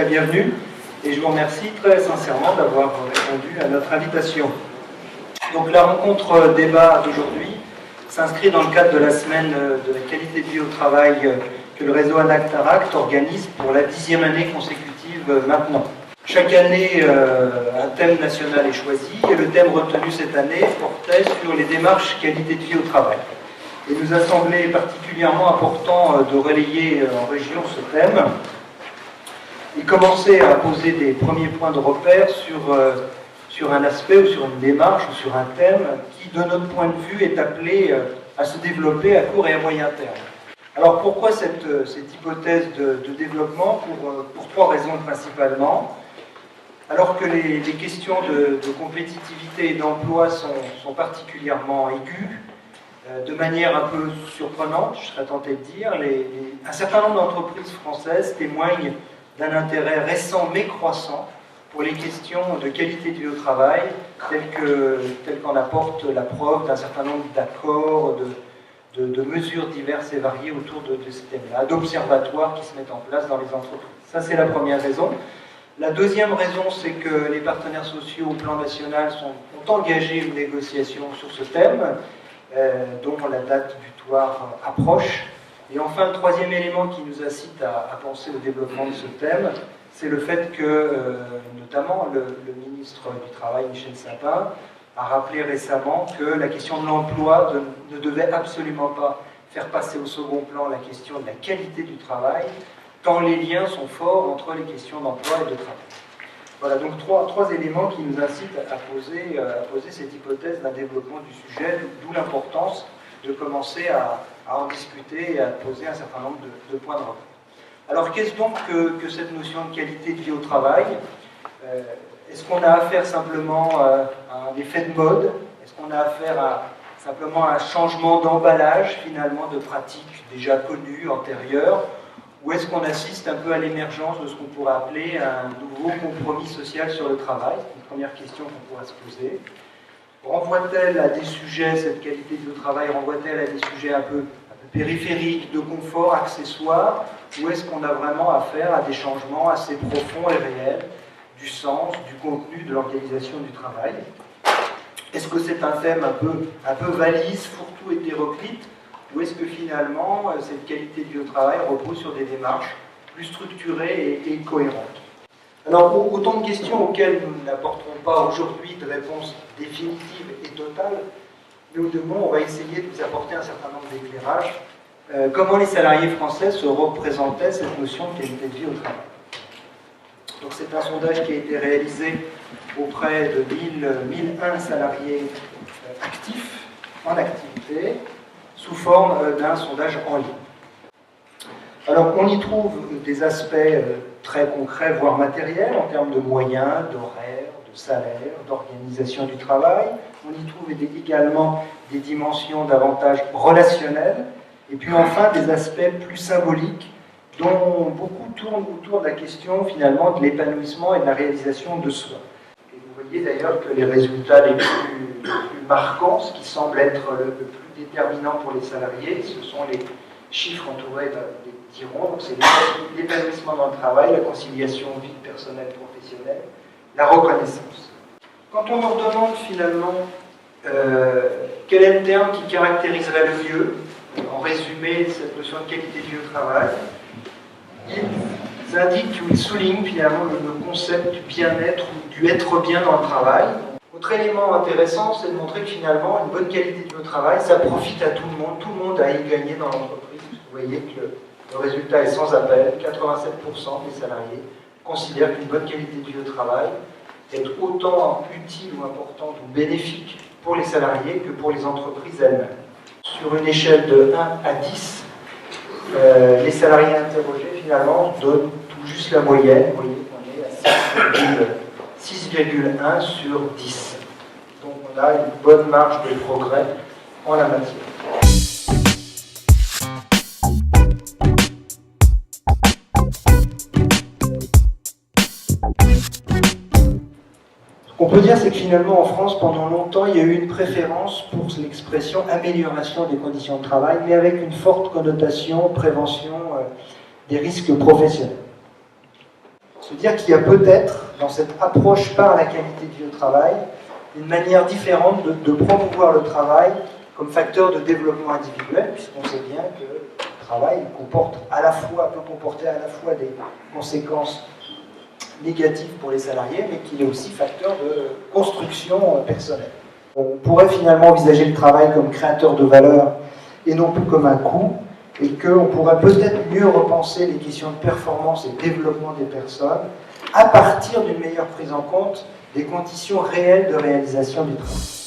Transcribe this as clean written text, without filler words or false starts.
bienvenue et je vous remercie très sincèrement d'avoir répondu à notre invitation. Donc la rencontre débat d'aujourd'hui s'inscrit dans le cadre de la semaine de la qualité de vie au travail que le réseau ANACT-ARACT organise pour la 10e année consécutive maintenant. Chaque année, un thème national est choisi et le thème retenu cette année portait sur les démarches qualité de vie au travail. Il nous a semblé particulièrement important de relayer en région ce thème et commencer à poser des premiers points de repère sur un aspect ou sur une démarche ou sur un thème qui, de notre point de vue, est appelé à se développer à court et à moyen terme. Alors pourquoi cette hypothèse de développement? Pour trois raisons principalement. Alors que les questions de compétitivité et d'emploi sont particulièrement aiguës, de manière un peu surprenante, je serais tenté de dire, un certain nombre d'entreprises françaises témoignent d'un intérêt récent mais croissant pour les questions de qualité de vie au travail, telles qu'en apporte la preuve d'un certain nombre d'accords, de mesures diverses et variées autour de ces thèmes-là, d'observatoires qui se mettent en place dans les entreprises. Ça, c'est la première raison. La deuxième raison, c'est que les partenaires sociaux au plan national ont engagé une négociation sur ce thème, dont la date butoir approche. Et enfin, le troisième élément qui nous incite à penser au développement de ce thème, c'est le fait que, notamment, le ministre du Travail, Michel Sapin, a rappelé récemment que la question de l'emploi ne devait absolument pas faire passer au second plan la question de la qualité du travail, tant les liens sont forts entre les questions d'emploi et de travail. Voilà, donc trois éléments qui nous incitent à poser cette hypothèse d'un développement du sujet, d'où l'importance de commencer à en discuter et à poser un certain nombre de points de repère. Alors qu'est-ce donc que cette notion de qualité de vie au travail? Est-ce qu'on a affaire simplement à un effet de mode? Est-ce qu'on a affaire simplement à un changement d'emballage finalement de pratiques déjà connues, antérieures? Ou est-ce qu'on assiste un peu à l'émergence de ce qu'on pourrait appeler un nouveau compromis social sur le travail? C'est une première question qu'on pourrait se poser. Renvoie-t-elle à des sujets, cette qualité de vie au travail, renvoie-t-elle à des sujets un peu périphériques, de confort, accessoires? Ou est-ce qu'on a vraiment affaire à des changements assez profonds et réels du sens, du contenu, de l'organisation du travail? Est-ce que c'est un thème un peu valise, fourre-tout, hétéroclite? Ou est-ce que finalement, cette qualité de vie au travail repose sur des démarches plus structurées et cohérentes? Alors, autant de questions auxquelles nous n'apporterons pas aujourd'hui de réponse définitive et totale, mais on va essayer de vous apporter un certain nombre d'éclairages. Comment les salariés français se représentaient cette notion de qualité de vie au travail? Donc, c'est un sondage qui a été réalisé auprès de 1001 salariés actifs, en activité, sous forme d'un sondage en ligne. Alors, on y trouve des aspects très concrets, voire matériels, en termes de moyens, d'horaires, de salaire, d'organisation du travail. On y trouve également des dimensions davantage relationnelles, et puis enfin des aspects plus symboliques, dont beaucoup tournent autour de la question finalement de l'épanouissement et de la réalisation de soi. Et vous voyez d'ailleurs que les résultats les plus marquants, ce qui semble être le plus déterminant pour les salariés, ce sont les chiffres entourés des petits ronds. Donc c'est l'épanouissement dans le travail, la conciliation vie personnelle professionnelle, la reconnaissance. Quand on leur demande finalement quel est le terme qui caractériserait le mieux, en résumé cette notion de qualité de vie au travail, ils indiquent ou ils soulignent finalement le concept du bien-être ou du être bien dans le travail. Autre élément intéressant, c'est de montrer que finalement, une bonne qualité de vie au travail, ça profite à tout le monde a y gagner dans l'entreprise. Vous voyez que le résultat est sans appel, 87% des salariés considèrent qu'une bonne qualité de vie au travail est autant utile ou importante ou bénéfique pour les salariés que pour les entreprises elles-mêmes. Sur une échelle de 1 à 10, les salariés interrogés finalement donnent tout juste la moyenne. Vous voyez qu'on est à 6,1 sur 10. Donc on a une bonne marge de progrès en la matière. Ce qu'on peut dire, c'est que finalement en France, pendant longtemps, il y a eu une préférence pour l'expression amélioration des conditions de travail, mais avec une forte connotation prévention des risques professionnels. Se dire qu'il y a peut-être, dans cette approche par la qualité de vie au travail, une manière différente de promouvoir le travail comme facteur de développement individuel, puisqu'on sait bien que le travail peut comporter à la fois des conséquences négatives pour les salariés, mais qu'il est aussi facteur de construction personnelle. On pourrait finalement envisager le travail comme créateur de valeur et non plus comme un coût, et qu'on pourrait peut-être mieux repenser les questions de performance et de développement des personnes à partir d'une meilleure prise en compte des conditions réelles de réalisation du travail.